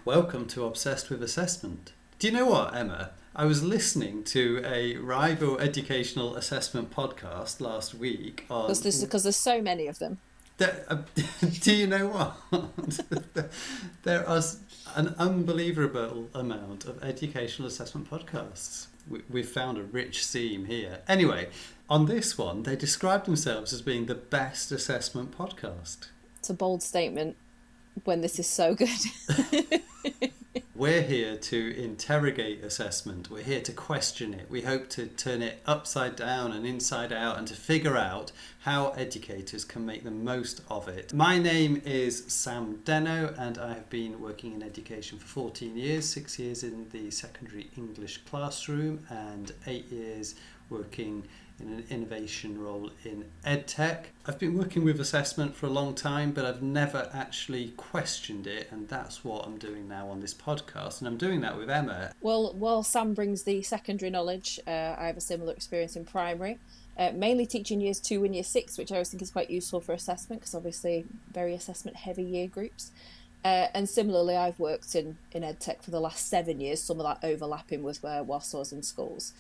Welcome to Obsessed with Assessment. Do you know what, Emma? I was listening to a rival educational assessment podcast last week on... Because there's so many of them. Do you know what? There are an unbelievable amount of educational assessment podcasts. We've found a rich seam here. Anyway, on this one, they describe themselves as being the best assessment podcast. It's a bold statement when this is so good. We're here to interrogate assessment. We're here to question it. We hope to turn it upside down and inside out and to figure out how educators can make the most of it. My name is Sam Deno and I have been working in education for 14 years, 6 years in the secondary English classroom and 8 years working in an innovation role in EdTech. I've been working with assessment for a long time, but I've never actually questioned it, and that's what I'm doing now on this podcast, and I'm doing that with Emma. Well, while Sam brings the secondary knowledge, I have a similar experience in primary, mainly teaching years 2 and year 6, which I always think is quite useful for assessment, because obviously very assessment heavy year groups. And similarly, I've worked in EdTech for the last 7 years, some of that overlapping with whilst I was in schools.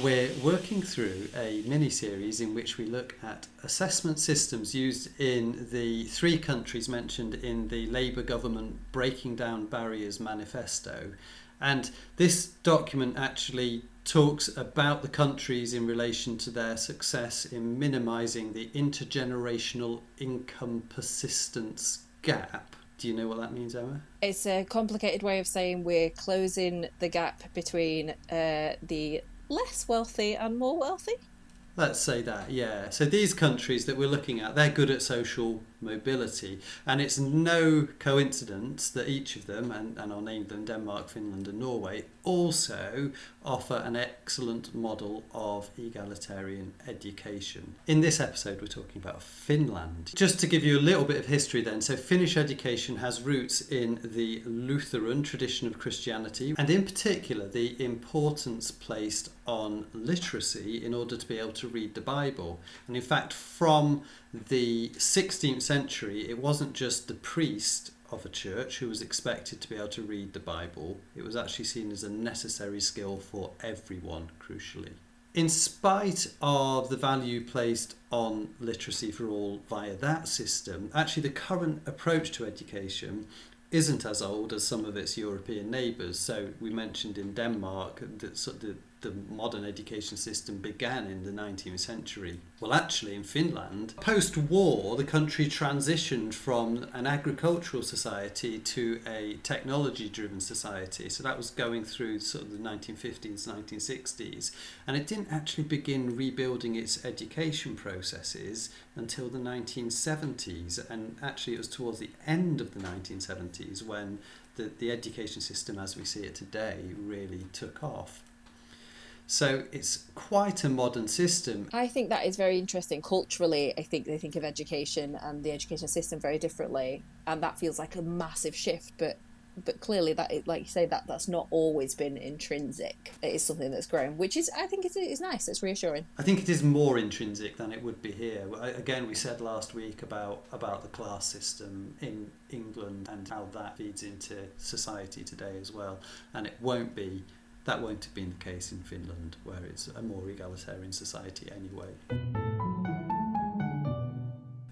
We're working through a mini-series in which we look at assessment systems used in the 3 countries mentioned in the Labour government Breaking Down Barriers manifesto. And this document actually talks about the countries in relation to their success in minimising the intergenerational income persistence gap. Do you know what that means, Emma? It's a complicated way of saying we're closing the gap between the less wealthy and more wealthy? Let's say that, yeah. So these countries that we're looking at, they're good at social mobility. And it's no coincidence that each of them, and I'll name them Denmark, Finland and Norway, also offer an excellent model of egalitarian education. In this episode, we're talking about Finland. Just to give you a little bit of history then, so Finnish education has roots in the Lutheran tradition of Christianity, and in particular the importance placed on literacy in order to be able to read the Bible. And in fact, from the 16th century, it wasn't just the priest of a church who was expected to be able to read the Bible. It was actually seen as a necessary skill for everyone, crucially. In spite of the value placed on literacy for all via that system, actually the current approach to education isn't as old as some of its European neighbours. So we mentioned in Denmark that the modern education system began in the 19th century. Well, actually in Finland, post-war, the country transitioned from an agricultural society to a technology-driven society. So that was going through sort of the 1950s, 1960s. And it didn't actually begin rebuilding its education processes until the 1970s. And actually it was towards the end of the 1970s when the education system as we see it today really took off. So it's quite a modern system. I think that is very interesting. Culturally, I think they think of education and the education system very differently, and that feels like a massive shift. But clearly, that, like you say, that's not always been intrinsic. It is something that's grown, which is, I think, is nice. It's reassuring. I think it is more intrinsic than it would be here. Again, we said last week about the class system in England and how that feeds into society today as well, and that won't have been the case in Finland, where it's a more egalitarian society anyway.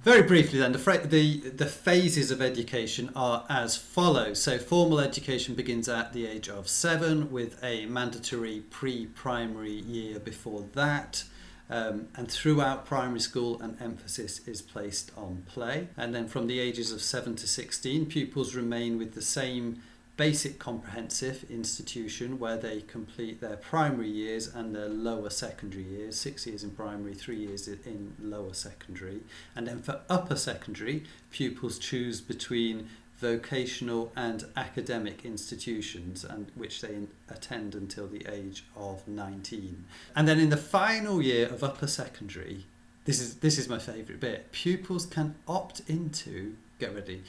Very briefly then, the phases of education are as follows. So formal education begins at the age of 7 with a mandatory pre-primary year before that. And throughout primary school an emphasis is placed on play. And then from the ages of 7 to 16, pupils remain with the same basic comprehensive institution where they complete their primary years and their lower secondary years, 6 years in primary, 3 years in lower secondary. And then for upper secondary, pupils choose between vocational and academic institutions, and which they attend until the age of 19. And then in the final year of upper secondary, this is my favourite bit, pupils can opt into, get ready,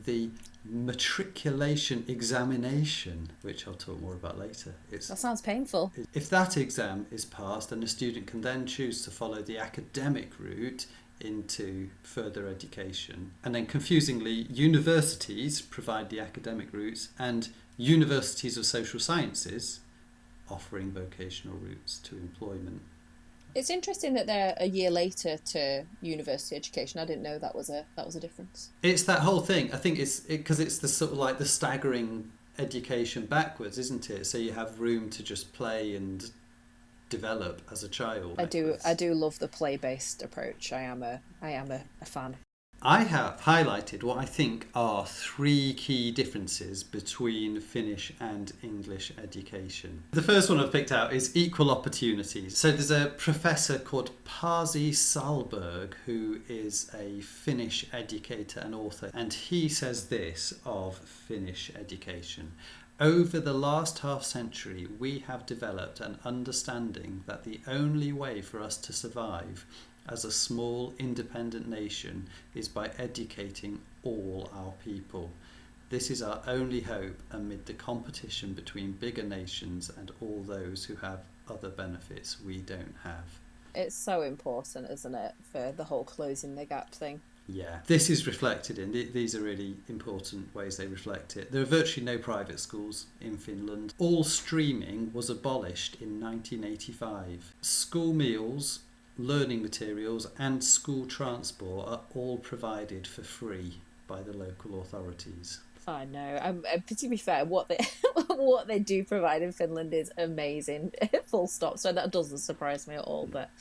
the matriculation examination, which I'll talk more about later. That sounds painful. If that exam is passed, then a student can then choose to follow the academic route into further education. And then confusingly, universities provide the academic routes, and universities of social sciences offering vocational routes to employment. It's interesting that they're a year later to university education. I didn't know that was a difference. It's that whole thing. I think it's because it's the sort of like the staggering education backwards, isn't it? So you have room to just play and develop as a child. I do love the play-based approach. I am a fan. I have highlighted what I think are 3 key differences between Finnish and English education. The first one I've picked out is equal opportunities. So there's a professor called Pasi Salberg who is a Finnish educator and author, and he says this of Finnish education. Over the last half century, we have developed an understanding that the only way for us to survive as a small independent nation is by educating all our people. This is our only hope amid the competition between bigger nations and all those who have other benefits we don't have. It's so important, isn't it, for the whole closing the gap thing? Yeah, this is reflected in, these are really important ways they reflect it. There are virtually no private schools in Finland. All streaming was abolished in 1985. School meals, learning materials and school transport are all provided for free by the local authorities. I know. To be fair, what they do provide in Finland is amazing. Full stop. So that doesn't surprise me at all. But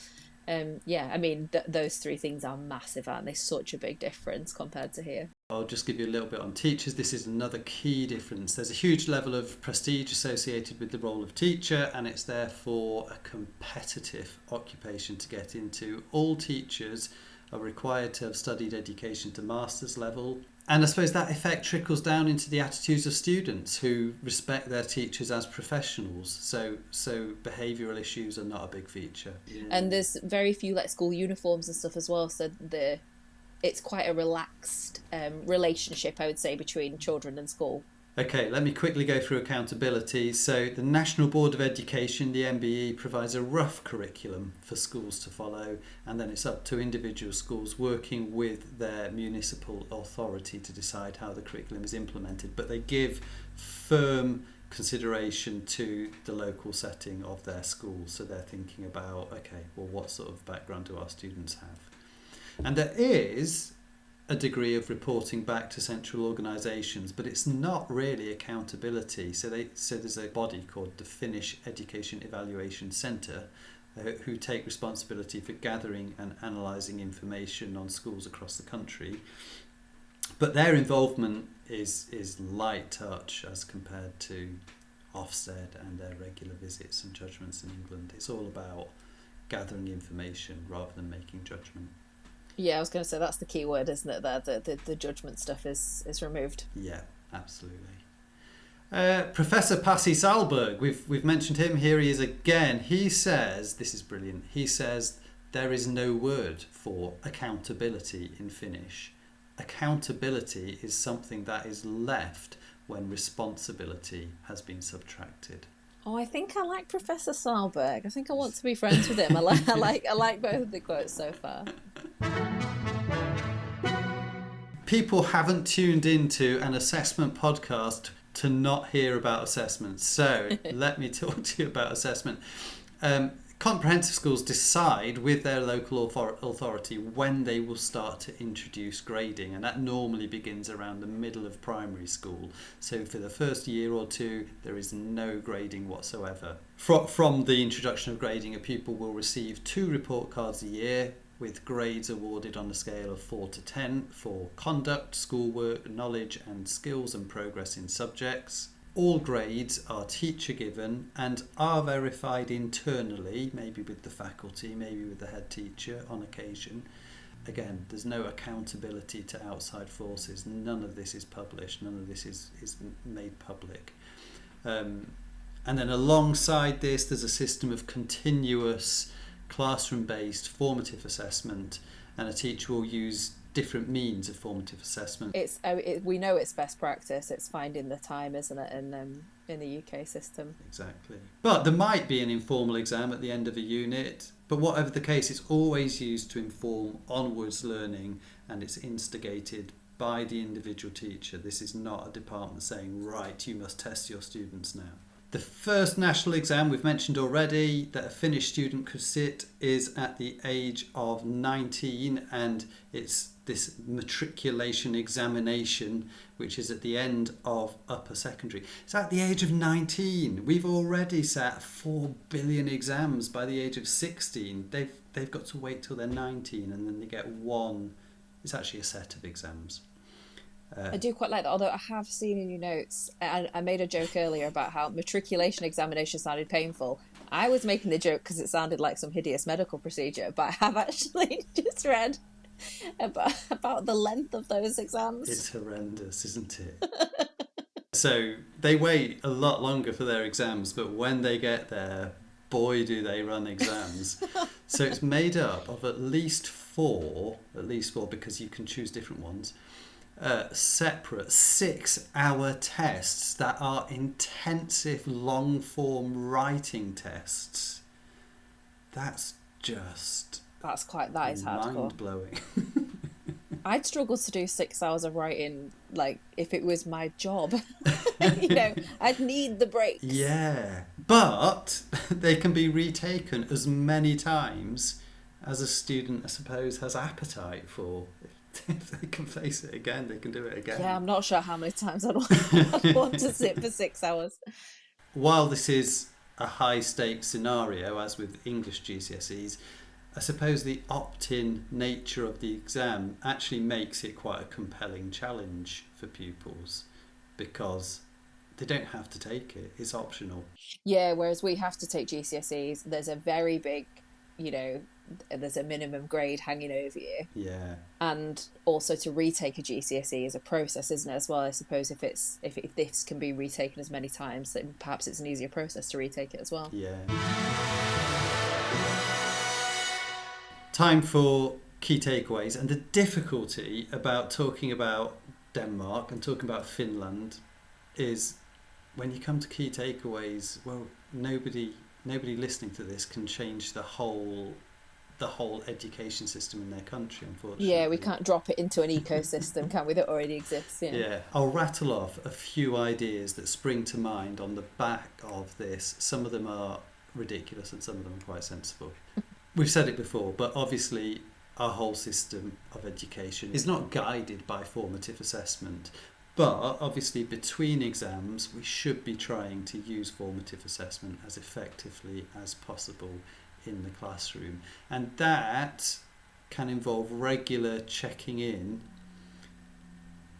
yeah, I mean, those 3 things are massive, aren't they? Such a big difference compared to here. I'll just give you a little bit on teachers. This is another key difference. There's a huge level of prestige associated with the role of teacher, and it's therefore a competitive occupation to get into. All teachers are required to have studied education to master's level. And I suppose that effect trickles down into the attitudes of students who respect their teachers as professionals. So behavioural issues are not a big feature. And there's very few like school uniforms and stuff as well. So it's quite a relaxed relationship, I would say, between children and school. Okay, let me quickly go through accountability. So the National Board of Education, the NBE, provides a rough curriculum for schools to follow, and then it's up to individual schools working with their municipal authority to decide how the curriculum is implemented. But they give firm consideration to the local setting of their school. So they're thinking about, okay, well, what sort of background do our students have? And there is a degree of reporting back to central organisations, but it's not really accountability. So there's a body called the Finnish Education Evaluation Centre who take responsibility for gathering and analysing information on schools across the country. But their involvement is light touch as compared to Ofsted and their regular visits and judgments in England. It's all about gathering information rather than making judgment. Yeah, I was going to say that's the key word, isn't it? There, the judgment stuff is removed. Yeah, absolutely. Professor Pasi Salberg, we've mentioned him. Here he is again. He says, this is brilliant. He says there is no word for accountability in Finnish. Accountability is something that is left when responsibility has been subtracted. Oh, I think I like Professor Salberg. I think I want to be friends with him. I like both of the quotes so far. People haven't tuned into an assessment podcast to not hear about assessments. So let me talk to you about assessment. Comprehensive schools decide with their local authority when they will start to introduce grading, and that normally begins around the middle of primary school. So for the first year or 2, there is no grading whatsoever. From the introduction of grading, a pupil will receive 2 report cards a year, with grades awarded on a scale of 4 to 10 for conduct, schoolwork, knowledge and skills and progress in subjects. All grades are teacher given and are verified internally, maybe with the faculty, maybe with the head teacher on occasion. Again, there's no accountability to outside forces. None of this is published. None of this is made public. And then alongside this, there's a system of continuous classroom-based formative assessment, and a teacher will use different means of formative assessment. We know it's best practice. It's finding the time, isn't it, in the UK system? Exactly. But there might be an informal exam at the end of a unit. But whatever the case, it's always used to inform onwards learning, and it's instigated by the individual teacher. This is not a department saying, right, you must test your students now. The first national exam we've mentioned already that a Finnish student could sit is at the age of 19, and it's this matriculation examination, which is at the end of upper secondary. It's at the age of 19. We've already sat 4 billion exams by the age of 16. They've got to wait till they're 19, and then they get one. It's actually a set of exams. I do quite like that, although I have seen in your notes, and I made a joke earlier about how matriculation examination sounded painful. I was making the joke because it sounded like some hideous medical procedure, but I have actually just read about the length of those exams. It's horrendous, isn't it? So they wait a lot longer for their exams, but when they get there, boy do they run exams. So it's made up of at least four, because you can choose different ones, separate 6-hour tests that are intensive long-form writing tests. That is hardcore. Mind-blowing. I'd struggle to do 6 hours of writing, like, if it was my job. I'd need the breaks. Yeah, but they can be retaken as many times as a student, I suppose, has appetite for. If they can face it again, they can do it again. Yeah, I'm not sure how many times I'd want to sit for 6 hours. While this is a high-stakes scenario, as with English GCSEs, I suppose the opt-in nature of the exam actually makes it quite a compelling challenge for pupils, because they don't have to take it. It's optional. Yeah, whereas we have to take GCSEs. There's a very big, there's a minimum grade hanging over you. Yeah. And also to retake a GCSE is a process, isn't it, as well? I suppose if this can be retaken as many times, then perhaps it's an easier process to retake it as well. Yeah. Time for key takeaways. And the difficulty about talking about Denmark and talking about Finland is when you come to key takeaways, well, nobody listening to this can change the whole education system in their country, unfortunately. Yeah, we can't drop it into an ecosystem, can we, that already exists. Yeah, I'll rattle off a few ideas that spring to mind on the back of this. Some of them are ridiculous and some of them are quite sensible. We've said it before, but obviously our whole system of education is not guided by formative assessment. But obviously between exams, we should be trying to use formative assessment as effectively as possible in the classroom. And that can involve regular checking in,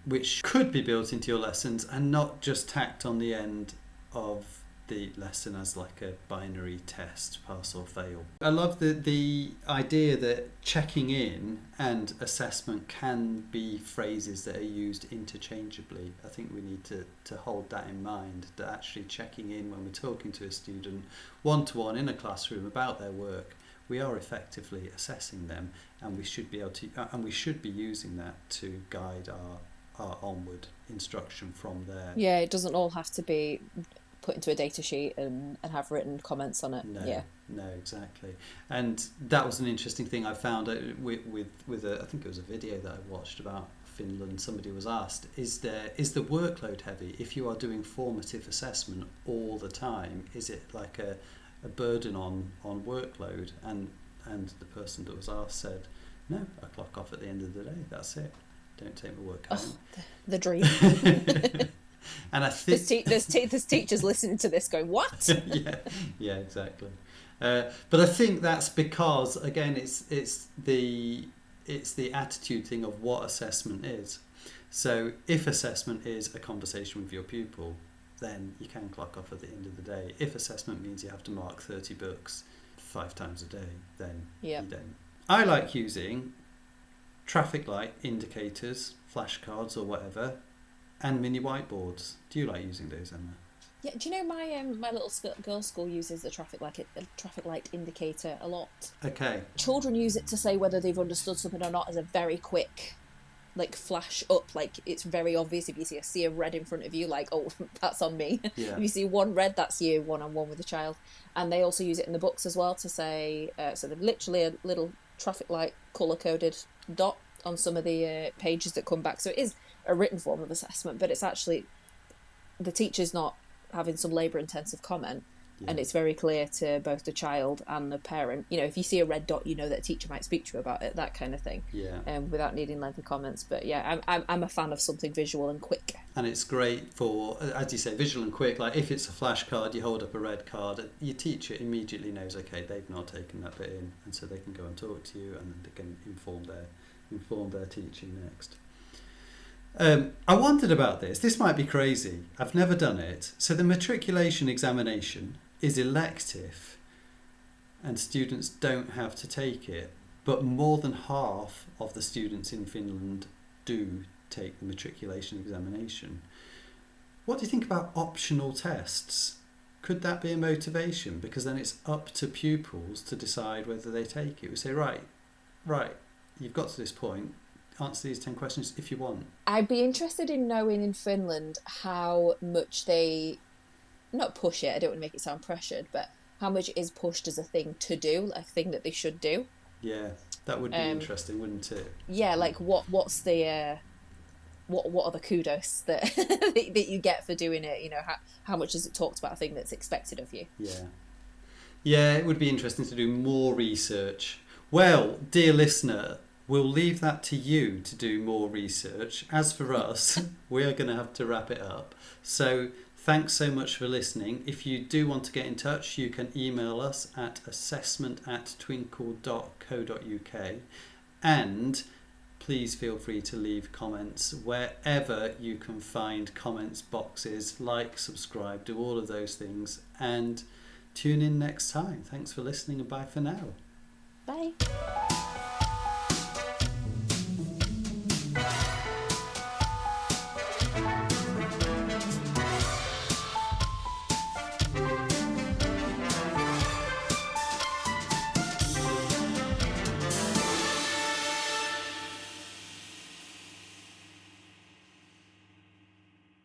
which could be built into your lessons and not just tacked on the end of the lesson as like a binary test, pass or fail. I love the idea that checking in and assessment can be phrases that are used interchangeably. I think we need to hold that in mind, that actually checking in when we're talking to a student one-to-one in a classroom about their work, we are effectively assessing them, and we should be able to, and we should be using that to guide our onward instruction from there. Yeah, it doesn't all have to be put into a data sheet and have written comments on it. No, exactly. And that was an interesting thing I found with I think it was a video that I watched about Finland. Somebody was asked, is the workload heavy if you are doing formative assessment all the time? Is it like a burden on workload? And the person that was asked said, no, I clock off at the end of the day, that's it, don't take my work home. The dream. And I think there's teachers listening to this going, what? yeah, exactly. But I think that's because, again, it's the attitude thing of what assessment is. So if assessment is a conversation with your pupil, then you can clock off at the end of the day. If assessment means you have to mark 30 books 5 times a day, then you don't. I like using traffic light indicators, flashcards or whatever, and mini whiteboards. Do you like using those, Emma? Yeah, do you know my little girls' school uses the traffic light indicator a lot. Okay. Children use it to say whether they've understood something or not as a very quick like flash up, like it's very obvious if you see a sea of red in front of you, like, oh, that's on me. Yeah. If you see one red, that's you one-on-one with a child. And they also use it in the books as well to say, so they've literally a little traffic light color-coded dot on some of the pages that come back. So it is a written form of assessment, but it's actually the teacher's not having some labour-intensive comment. Yeah. And it's very clear to both the child and the parent. You know, if you see a red dot, you know that a teacher might speak to you about it, that kind of thing. Yeah. Without needing lengthy comments. But yeah, I'm a fan of something visual and quick. And it's great for, as you say, visual and quick. Like if it's a flashcard, you hold up a red card, your teacher immediately knows, okay, they've not taken that bit in, and so they can go and talk to you, and then they can inform their teaching next. I wondered about this. This might be crazy. I've never done it. So the matriculation examination is elective and students don't have to take it, but more than half of the students in Finland do take the matriculation examination. What do you think about optional tests? Could that be a motivation? Because then it's up to pupils to decide whether they take it. We say, right, you've got to this point, answer these 10 questions if you want. I'd be interested in knowing in Finland how much they, not push it, I don't want to make it sound pressured, but how much it is pushed as a thing to do, a thing that they should do. Yeah, that would be interesting, wouldn't it? Yeah, like what's the what are the kudos that that you get for doing it? You know, how much is it talked about, a thing that's expected of you? Yeah, it would be interesting to do more research. Well, dear listener, we'll leave that to you to do more research. As for us, we are going to have to wrap it up. So thanks so much for listening. If you do want to get in touch, you can email us at assessment@twinkle.co.uk, and please feel free to leave comments wherever you can find comments boxes. Like, subscribe, do all of those things, and tune in next time. Thanks for listening, and bye for now. Bye.